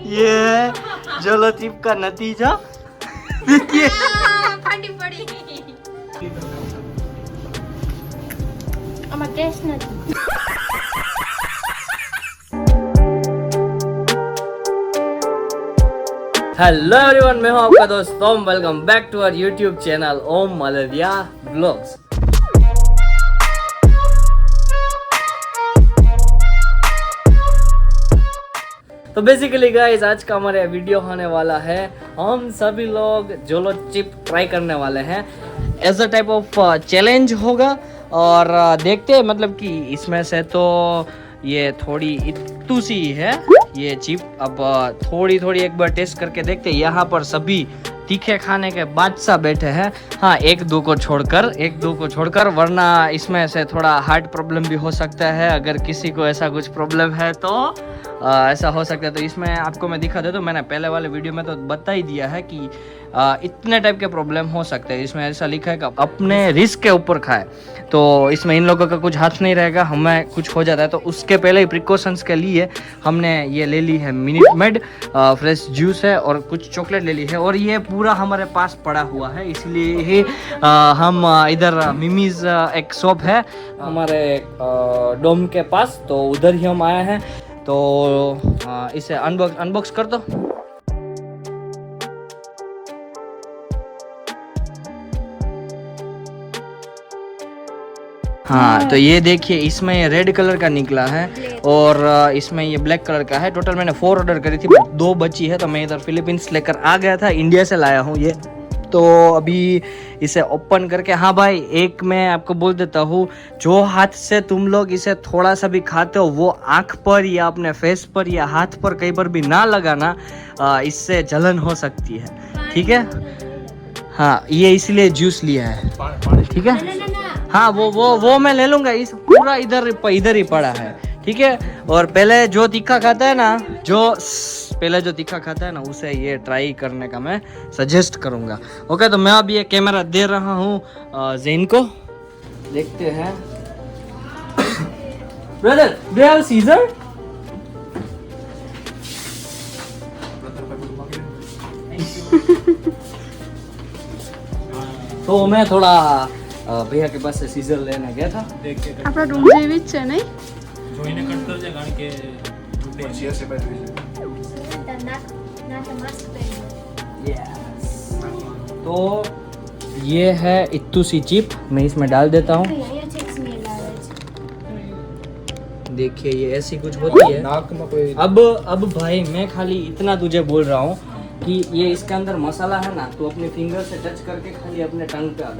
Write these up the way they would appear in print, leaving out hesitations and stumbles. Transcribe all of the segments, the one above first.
ये है जोलो चिप का नतीजा। देखिए ફાટી પડી આમાં ટેસ્ટ નથી। हेलो एवरीवन, मैं हूं आपका दोस्त Om. Welcome back to our YouTube channel Om Malviya blogs. तो बेसिकली गाइस, आज का हमारा वीडियो होने वाला है, हम सभी लोग जोलो चिप ट्राई करने वाले हैं। As a type of challenge होगा और देखते हैं मतलब कि इसमें से तो ये थोड़ी इत्तू सी है ये चिप। अब थोड़ी थोड़ी एक बार टेस्ट करके देखते हैं। यहाँ पर सभी तीखे खाने के बादशाह बैठे हैं, हाँ एक दो को छोड़कर, वरना इसमें से थोड़ा हार्ट प्रॉब्लम भी हो सकता है। अगर किसी को ऐसा कुछ प्रॉब्लम है तो ऐसा हो सकता है। तो इसमें आपको मैं दिखा देता हूँ, मैंने पहले वाले वीडियो में तो बता ही दिया है कि इतने टाइप के प्रॉब्लम हो सकते हैं। इसमें ऐसा लिखा है कि अपने रिस्क के ऊपर खाए, तो इसमें इन लोगों का कुछ हाथ नहीं रहेगा। हमें कुछ हो जाता है तो उसके पहले ही प्रिकॉशंस के लिए हमने ये ले ली है मिनट मेड फ्रेश जूस है और कुछ चॉकलेट ले ली है, और ये पूरा हमारे पास पड़ा हुआ है। इसलिए ही हम इधर मिमीज एक शॉप है हमारे डोम के पास, तो उधर ही हम आए हैं। तो इसे अनबॉक्स कर दो। हाँ तो ये देखिए, इसमें ये रेड कलर का निकला है और इसमें ये ब्लैक कलर का है। टोटल मैंने 4 ऑर्डर करी थी, 2 बची है, तो मैं इधर फिलीपींस लेकर आ गया था, इंडिया से लाया हूँ ये। तो अभी इसे ओपन करके, हाँ भाई एक मैं आपको बोल देता हूँ, जो हाथ से तुम लोग इसे थोड़ा सा भी खाते हो वो आँख पर या अपने फेस पर या हाथ पर कहीं पर भी ना लगाना, इससे जलन हो सकती है, ठीक है। हाँ ये इसलिए जूस लिया है, ठीक है। हाँ वो मैं ले लूंगा, इस पूरा इधर ही पड़ा है, ठीक है। और पहले जो तीखा खाता है ना, उसे ये ट्राई करने का मैं सजेस्ट करूंगा। ओके, तो मैं अब ये कैमरा दे रहा हूँ ज़ैन को, देखते हैं। Brother, do you have seizure? तो मैं थोड़ा भैया के पास से सीजर लेने गया था। આપણા રૂમ જેવી જ છે નહીં? જોઈને કટ કરજે, કારણ કે ના તો મસ્ત પહેરી। Yes. तो ये है इत्तू सी चिप, मैं इसमें डाल देता हूँ। અહીંયા છે સ્મેલ આવે છે। देखिए ये ऐसी कुछ होती है। अब भाई मैं खाली इतना तुझे बोल रहा हूँ कि ये इसके अंदर मसाला है ना, तो अपने फिंगर से टच करके खाली अपने टंग पे डाल।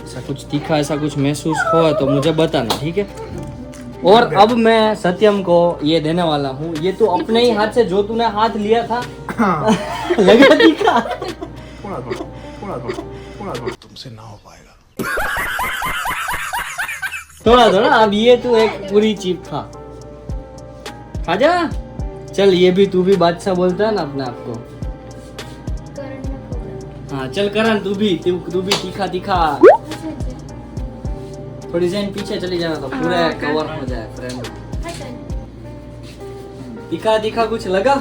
ऐसा कुछ तीखा, ऐसा कुछ महसूस हो तो मुझे बताना, ठीक है। और अब मैं सत्यम को ये देने वाला हूँ। ये तो अपने ही हाथ से, जो तूने हाथ लिया था लगा तीखा। तुमसे ना हो पाएगा। थोड़ा अब ये तू एक पूरी चिप खा जा। चल ये भी, तू भी बादशाह बोलता है ना अपने आप को। हाँ चल करण, तू भी तीखा। थोड़ी सी पीछे चली जाना तो पूरा कवर हो जाए फ्रेंड। तीखा कुछ लगा?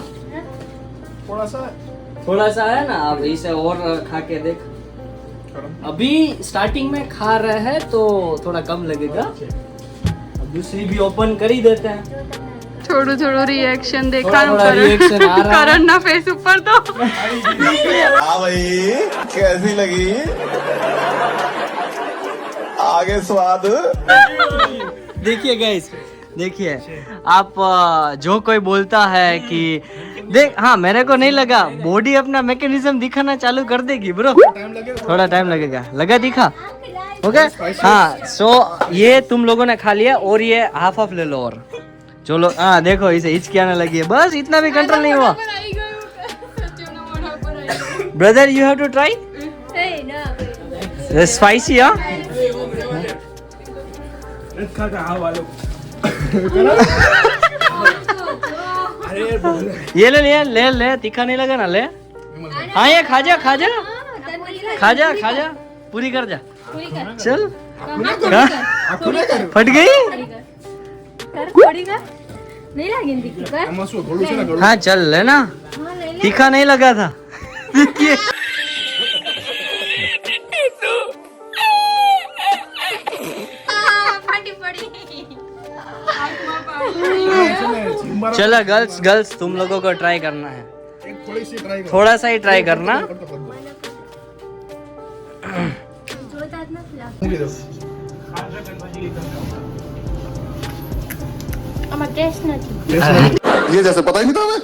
थोड़ा सा है ना। अब इसे और खा के देख। अभी स्टार्टिंग में खा रहे हैं तो थोड़ा कम लगेगा, अब दूसरी भी ओपन कर ही देते हैं। થોડું રિએક્શન દેખાણું थोड़ा रिएक्शन आ रहा है। કરણના ફેસ ઉપર તો हाँ भाई, कैसी लगी? आगे स्वाद। देखिए गाइस, देखिए आप जो कोई बोलता है कि देख, हाँ मेरे को नहीं लगा, बॉडी अपना मैकेनिज्म दिखाना चालू कर देगी ब्रो। थोड़ा टाइम लगेगा। लगा दिखा? ओके हाँ। सो ये तुम लोगों ने खा लिया और ये हाफ ले लो। और जो लोग, हाँ देखो इसे हिचकी आने लगी है, बस इतना भी कंट्रोल नहीं हुआ। Brother you have to try spicy. हाँ ये ले तीखा नहीं लगा ना, ले। हाँ ये खा जा, पूरी कर जा। चल फट गई कर थोड़ी कर नहीं लगी दिखी कर આમાં શું ગળું છે ને ગળું हाँ चल लेना हां ले ले तीखा नहीं लगा था देखिए फाटी पड़ी છે ને જીમમાં चलो गर्ल्स गर्ल्स तुम लोगों को ट्राई करना है એક થોડી સી ટ્રાય કરો थोड़ा सा ही ट्राई करना જોતા જ નથી લાગતું મૂકી દો આમાં ટેસ્ટ નથી ये जैसे पता ही नहीं था हमें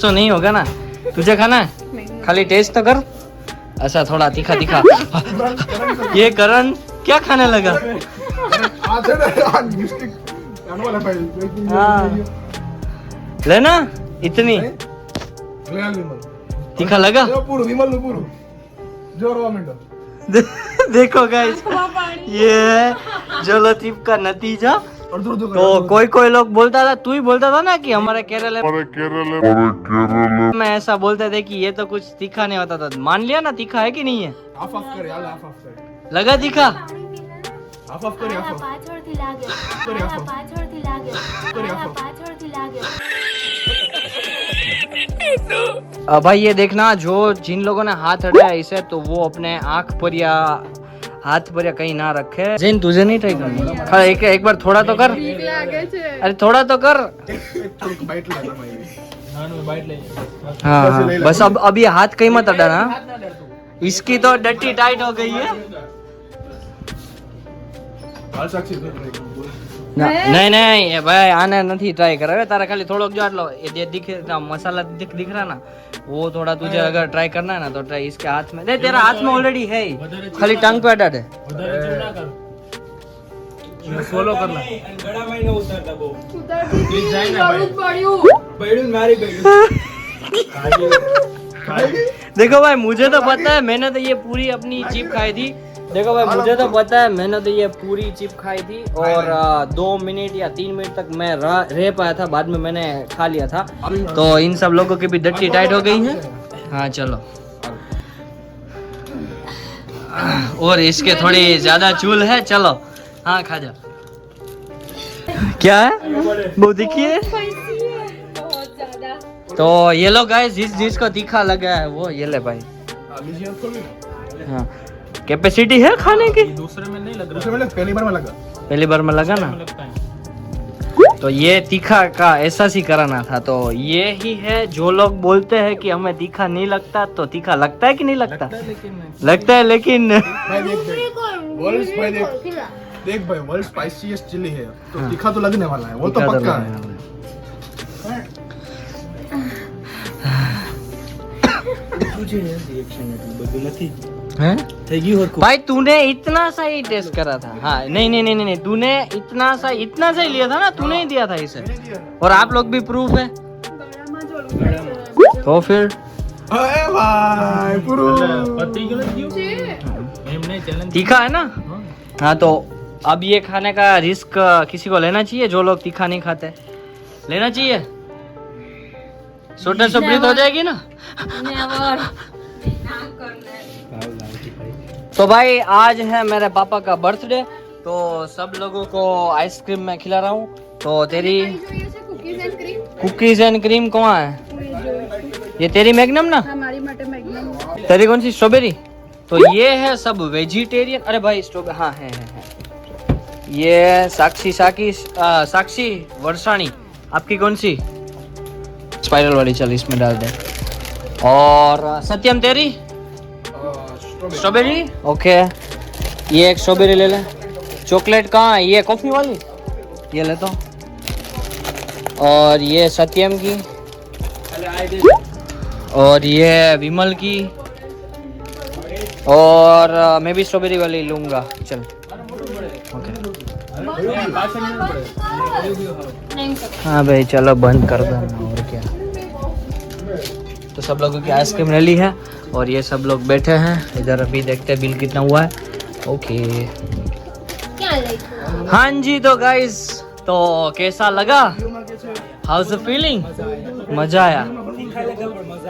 तो नहीं होगा ना तुझे खाना है खाली टेस्ट तो कर ऐसा थोड़ा तीखा तीखा ये करण क्या खाने लगा આ છે ને આ લિપસ્ટિક આનો લગાવી हाँ लेना इतनी લે આ વિમલ तीखा लगा જો પૂરું વિમલ નું પૂરું જો રોવા માંડો देखो गाइस ये है जलो चिप का नतीजा અડધું અડધું तो कोई कोई लोग बोलता था तू ही बोलता था ना कि हमारे केरल में ऐसा बोलते थे कि ये तो कुछ तीखा नहीं होता था मान लिया ना तीखा है कि नहीं है હાફ હાફ કરી હાલ હાફ હાફ કરી लगा तीखा હાફ હાફ કરી હાફ હાફ પાછળથી લાગે કરી હાફ હાફ પાછળથી લાગે કરી હાફ હાફ પાછળથી લાગે भाई ये देखना जो जिन लोगों ने हाथ हटाया इसे तो वो अपने आंख पर या हाथ पर या कहीं ना रखे जिन तुझे नहीं ट्राई करना हाँ, एक बार थोड़ा तो कर બીક લાગે છે अरे थोड़ा तो कर થોડીક બાઈટ લાગે મારી નાનું બાઈટ લઈ हाँ हाँ बस अब ये हाथ कहीं मत अडाना इसकी तो डट्टी टाइट हो गई है હાલ સાક્ષી જો ટ્રાય કરો नहीं नहीं ये भाई आने नहीं ट्राई करे तारा खाली थोड़ोक जो आटलो ये दिखे ना मसाला दिख रहा ना वो थोड़ा तुझे अगर ट्राई करना है ना तो ट्राई इसके हाथ में दे तेरा हाथ में ऑलरेडी है ही, खाली टंग पे अटा दे વધારે ચૂ ના કર સોલો કર લે ગળા માં ન ઉતરતા બહુ પ્લીઝ જાય ના ભાઈ બૈડું મારી બૈડું देखो भाई मुझे तो पता है मैंने तो ये पूरी अपनी चिप खाई थी देखो भाई मुझे तो पता है मैंने तो ये पूरी चिप खाई थी और 2 मिनट या 3 मिनट तक मैं रह पाया था बाद में मैंने खा लिया था तो इन सब लोगों की भी डट्टी टाइट हो गई है हाँ चलो और इसके थोड़ी ज्यादा चूल है चलो हाँ खा जा क्या है वो देखिए तो ये लो गाइस जिसको तीखा लगा है वो ये ले भाई આ બીજી હાથ ખોલી ને हाँ कैपेसिटी है खाने की दूसरे में नहीं लग दूसरे में लग पहली बार में लगा पहली बार में लगा ना रहा लगता है तो ये तीखा का एहसास ही कराना था तो ये ही है जो लोग बोलते हैं कि हमें तीखा नहीं लगता तो तीखा लगता है कि नहीं लगता लगता है लेकिन भाई देख देख वर्ल्ड भाई देख भाई वर्ल्ड स्पाइसीएस्ट चिली है तो तीखा तो लगने वाला है वो तो पक्का है हैं? भाई तूने इतना सा ही टेस्ट करा था हाँ नहीं नहीं नहीं नहीं नहीं, तूने इतना सा ही लिया था ना तूने ही दिया था इसे और आप लोग भी प्रूफ है तो फिर अरे भाई पुरु पति गलत क्यों एम नहीं चैलेंज तीखा है ना हाँ तो अब ये खाने का रिस्क किसी को लेना चाहिए जो लोग तीखा नहीं खाते लेना चाहिए छोटे से हो जाएगी ना तो भाई आज है मेरे पापा का बर्थडे तो सब लोगों को आइसक्रीम मैं खिला रहा हूँ तो तेरी cookies and cream cookies and cream कहाँ है ये तेरी मैग्नम ना અમારી માટે મેગ્નમ तेरी कौन सी स्ट्रॉबेरी तो ये है सब वेजिटेरियन अरे भाई स्ट्रॉबेरी हाँ है ये साक्षी वर्षाणी आपकी कौन सी स्पाइरल वाली चल इसमें डाल दे और सत्यम तेरी स्ट्रॉबेरी ओके ये एक स्ट्रॉबेरी ले ले चॉकलेट कहाँ है ये कॉफी वाली ये ले तो और ये सत्यम की और ये विमल की और मैं भी स्ट्रॉबेरी वाली लूंगा चल ओके हाँ भाई चलो बंद कर दो और क्या तो सब लोगों की आइसक्रीम ले ली है और ये सब लोग बैठे हैं इधर अभी देखते हैं बिल कितना हुआ है ओके क्या लई हाँ जी तो गाइस तो कैसा लगा हाउस द फीलिंग मजा आया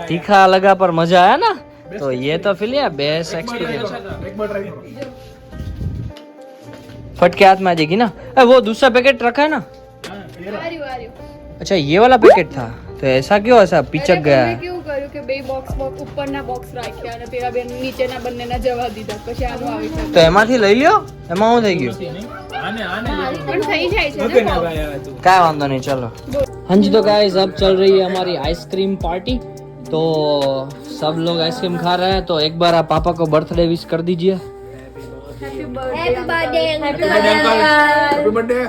तीखा लगा पर मजा आया ना तो ये तो फिर यार बेस्ट एक्सपीरियंस। एक बार ट्राई करो। फट के हाथ में आ जाएगी ना। वो दूसरा पैकेट रखा है ना? आ रही हूँ। अच्छा ये वाला पैकेट था, तो ऐसा क्यों ऐसा पिचक गया है? કેવું કર્યું કે બે બોક્સ ઉપરના બોક્સ રાખ્યા અને પેલા બે નીચેના બંનેના જવા દીધા પછી આનું આવી ગયું તો એમાંથી લઈ લ્યો, એમાં શું થઈ ગયું? પણ થઈ જાય છે ओके ને ना box. भाई तू काय वांधो नहीं, चलो। हाँ जी, तो गाइस अब चल रही है हमारी आइसक्रीम पार्टी। तो सब लोग आइसक्रीम खा रहे हैं, तो एक बार आप पापा को बर्थडे विश कर दीजिए। Happy birthday happy birthday.